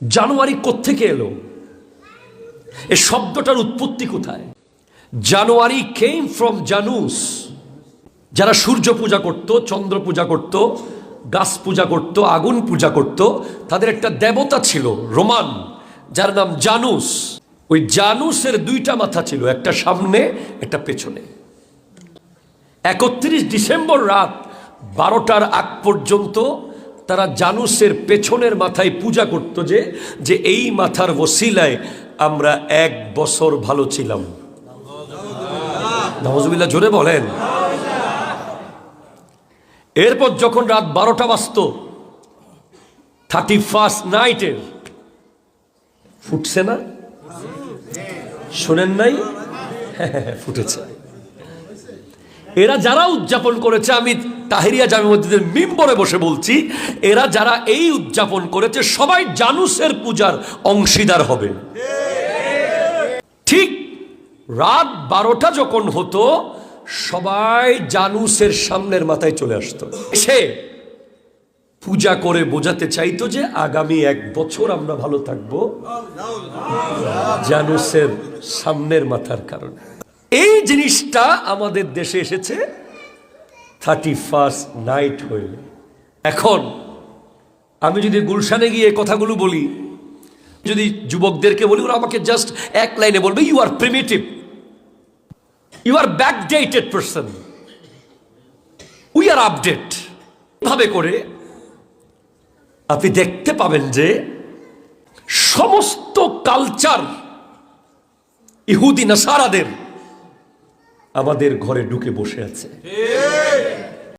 জানুয়ারি কোত্থেকে এলো? এই শব্দটার উৎপত্তি কোথায়? জানুয়ারি কেম ফ্রম জানুস। যারা সূর্য পূজা করত, চন্দ্র পূজা করত, গাছ পূজা করত, আগুন পূজা করত, তাদের একটা দেবতা ছিল রোমান, যার নাম জানুস। ওই জানুসের দুইটা মাথা ছিল, একটা সামনে একটা পেছনে। 31 ডিসেম্বর রাত 12টার আগ পর্যন্ত তারা জানুসের পেছনের মাথায় পূজা করত, যে এই মাথার ওসিলায় আমরা 1 বছর ভালো ছিলাম। নাউজুবিল্লাহ, জোরে বলেন। এরপর যখন রাত 12টা বাজত, 31st নাইটের ফুটছে না? শোনেন নাই? ফুটেছে। এরা যারা উদযাপন করেছে, আমি তাহেরিয়া জামে মসজিদের মিম্বরে বসে বলছি, এরা যারা এই উদযাপন করেছে সবাই জানুসের পূজার অংশীদার হবে। ঠিক রাত 12টা যখন হতো, সবাই জানুসের সামনের মাথায় চলে আসতো, সে পূজা করে বোঝাতে চাইতো যে আগামী 1 বছর আমরা ভালো থাকবো জানুসের সামনের মাথার কারণে। এই জিনিসটা আমাদের দেশে এসেছে 31st নাইট হয়ে। এখন আমি যদি গুলশানে গিয়ে কথাগুলো বলি, যদি যুবকদেরকে বলি, ওরা আমাকে জাস্ট এক লাইনে বলবে, you are primitive, you are backdated person, we are update. ভাবে করে আপনি দেখতে পাবেন যে সমস্ত কালচার ইহুদি নাসারাদের আমাদের ঘরে ঢুকে বসে আছে।